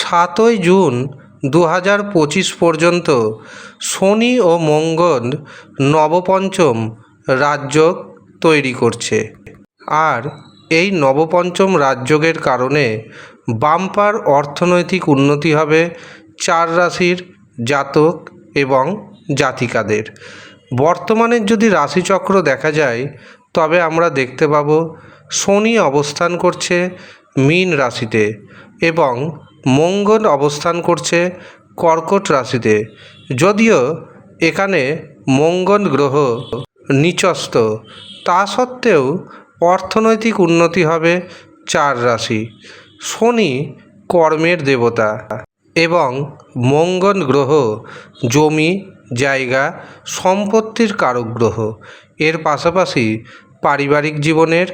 7ই June 2025 পর্যন্ত শনি ও মঙ্গল নবপঞ্চম রাজযোগ তৈরি করছে। আর এই নবপঞ্চম রাজযোগের কারণে বাম্পার অর্থনৈতিক উন্নতি হবে 4 রাশির জাতক এবং জাতিকাদের। বর্তমানের যদি রাশিচক্র দেখা যায় তবে আমরা দেখতে পাব শনি অবস্থান করছে মীন রাশিতে এবং মঙ্গল অবস্থান করছে কর্কট রাশিতে। যদিও এখানে মঙ্গল গ্রহ নিচস্থ, তা সত্ত্বেও অর্থনৈতিক উন্নতি হবে 4 রাশি। শনি কর্মের দেবতা এবং মঙ্গল গ্রহ জমি জায়গা সম্পত্তির কারক গ্রহ। এর পাশাপাশি পারিবারিক জীবনের,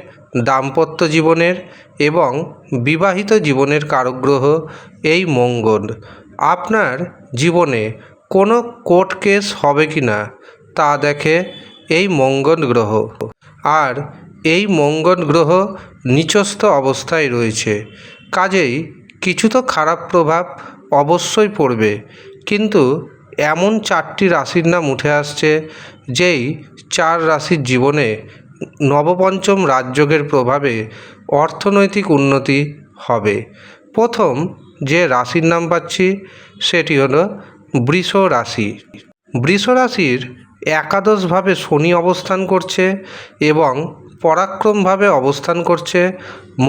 দাম্পত্য জীবনের এবং বিবাহিত জীবনের কারক গ্রহ এই মঙ্গল। আপনার জীবনে কোনো কোর্ট কেস হবে কি না তা দেখে এই মঙ্গল গ্রহ। আর এই মঙ্গল গ্রহ নিচস্থ অবস্থায় রয়েছে, কাজেই কিছু তো খারাপ প্রভাব অবশ্যই পড়বে। কিন্তু এমন 4টি রাশির নাম উঠে আসছে যেই 4 রাশির জীবনে নবপঞ্চম রাজযোগের প্রভাবে অর্থনৈতিক উন্নতি হবে। প্রথম যে রাশির নাম পাচ্ছি সেটি হলো বৃষ রাশি। বৃষ রাশির একাদশভাবে শনি অবস্থান করছে এবং পরাক্রমভাবে অবস্থান করছে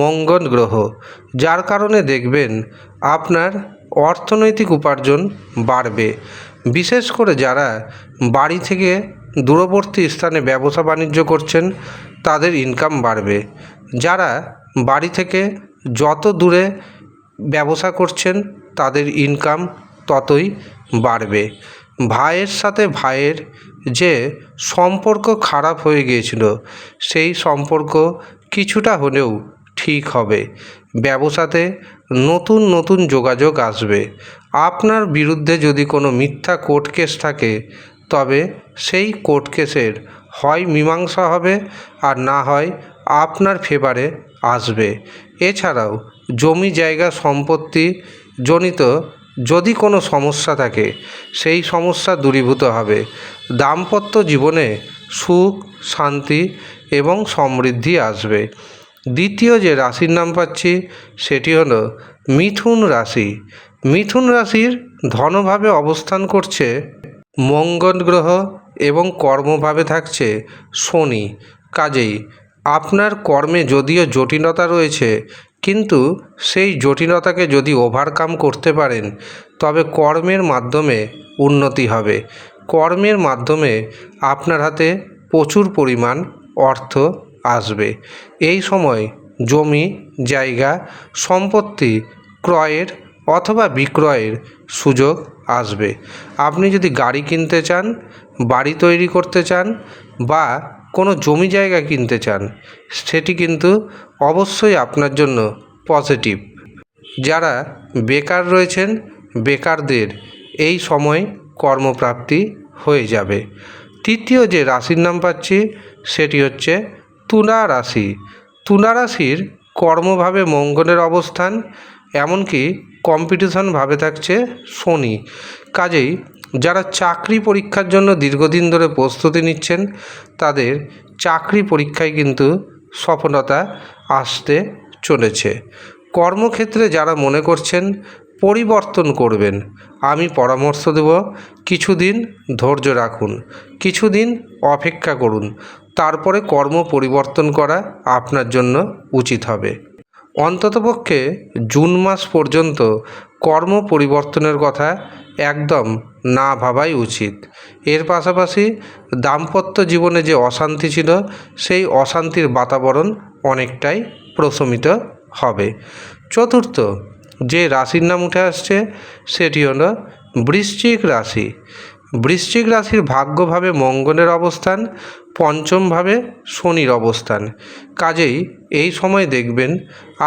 মঙ্গল গ্রহ, যার কারণে দেখবেন আপনার অর্থনৈতিক উপার্জন বাড়বে। বিশেষ করে যারা বাড়ি থেকে দূরবর্তী স্থানে ব্যবসা বাণিজ্য করছেন তাদের ইনকাম বাড়বে। যারা বাড়ি থেকে যত দূরে ব্যবসা করছেন তাদের ইনকাম ততই বাড়বে। ভাইয়ের সাথে ভাইয়ের যে সম্পর্ক খারাপ হয়ে গিয়েছিল সেই সম্পর্ক কিছুটা হলেও ঠিক হবে। ব্যবসাতে নতুন নতুন যোগাযোগ আসবে। আপনার বিরুদ্ধে যদি কোনো মিথ্যা কোর্ট কেস থাকে তবে সেই কোর্ট কেসের হয় মীমাংসা হবে আর না হয় আপনার ফেভারে আসবে। এছাড়াও জমি জায়গা সম্পত্তি জনিত যদি কোনো সমস্যা থাকে সেই সমস্যা দূরীভূত হবে। দাম্পত্য জীবনে সুখ শান্তি এবং সমৃদ্ধি আসবে। দ্বিতীয় যে রাশির নাম পাচ্ছি সেটি হলো মিথুন রাশি। মিথুন রাশির ধনভাবে অবস্থান করছে মঙ্গল গ্রহ এবং কর্মভাবে থাকছে শনি। কাজেই আপনার কর্মে যদিও জটিলতা রয়েছে, কিন্তু সেই জটিলতাকে যদি ওভারকাম করতে পারেন তবে কর্মের মাধ্যমে উন্নতি হবে। কর্মের মাধ্যমে আপনার হাতে প্রচুর পরিমাণ অর্থ আসবে। এই সময় জমি জায়গা সম্পত্তি ক্রয়ের অথবা বিক্রয়ের সুযোগ আসবে। আপনি যদি গাড়ি কিনতে চান, বাড়ি তৈরি করতে চান বা কোনো জমি জায়গা কিনতে চান, সেটি কিন্তু অবশ্যই আপনার জন্য পজিটিভ। যারা বেকার রয়েছেন বেকারদের এই সময় কর্মপ্রাপ্তি হয়ে যাবে। তৃতীয় যে রাশির নাম পাচ্ছি সেটি হচ্ছে তুলা রাশি। তুলা রাশির কর্মভাবে মঙ্গলের অবস্থান, এমনকি কম্পিটিশনভাবে থাকছে শনি। কাজেই যারা চাকরি পরীক্ষার জন্য দীর্ঘদিন ধরে প্রস্তুতি নিচ্ছেন তাদের চাকরি পরীক্ষায় কিন্তু সফলতা আসতে চলেছে। কর্মক্ষেত্রে যারা মনে করছেন পরিবর্তন করবেন, আমি পরামর্শ দেব কিছুদিন ধৈর্য রাখুন, কিছুদিন অপেক্ষা করুন, তারপরে কর্ম পরিবর্তন করা আপনার জন্য উচিত হবে। অন্ততপক্ষে জুন মাস পর্যন্ত কর্ম পরিবর্তনের কথা একদম না ভাবাই উচিত। এর পাশাপাশি দাম্পত্য জীবনে যে অশান্তি ছিল সেই অশান্তির বাতাবরণ অনেকটাই প্রশমিত হবে। চতুর্থ যে রাশির নাম উঠে আসছে সেটি হলো বৃশ্চিক রাশি। বৃশ্চিক রাশির ভাগ্যভাবে মঙ্গলের অবস্থান, পঞ্চমভাবে শনির অবস্থান। কাজেই এই সময় দেখবেন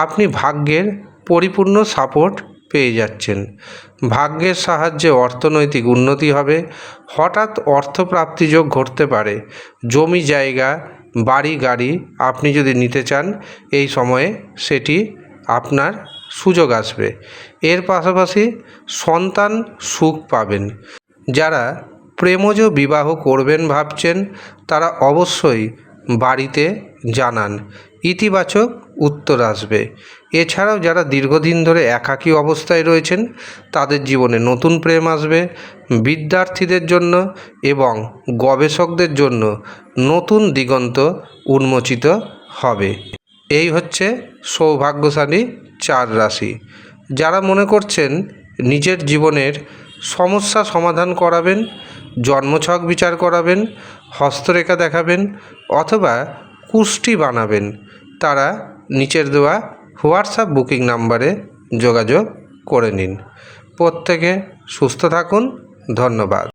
আপনি ভাগ্যের পরিপূর্ণ সাপোর্ট পেয়ে যাচ্ছেন। ভাগ্যের সাহায্যে অর্থনৈতিক উন্নতি হবে। হঠাৎ অর্থপ্রাপ্তি যোগ ঘটতে পারে। জমি জায়গা বাড়ি গাড়ি আপনি যদি নিতে চান এই সময়ে সেটি আপনার সুযোগ আসবে। এর পাশাপাশি সন্তান সুখ পাবেন। যারা প্রেমজ বিবাহ করবেন ভাবছেন তারা অবশ্যই বাড়িতে জানান, ইতিবাচক উত্তর আসবে। এছাড়াও যারা দীর্ঘদিন ধরে একাকী অবস্থায় রয়েছেন তাদের জীবনে নতুন প্রেম আসবে। বিদ্যার্থীদের জন্য এবং গবেষকদের জন্য নতুন দিগন্ত উন্মোচিত হবে। এই হচ্ছে সৌভাগ্যশালী 4 রাশি। যারা মনে করছেন নিজের জীবনের সমস্যা সমাধান করাবেন, জন্মছক বিচার করাবেন, হস্তরেখা দেখাবেন অথবা কুষ্টি বানাবেন, তারা নিচের দেওয়া হোয়াটসঅ্যাপ বুকিং নাম্বারে যোগাযোগ করে নিন। প্রত্যেকে সুস্থ থাকুন। ধন্যবাদ।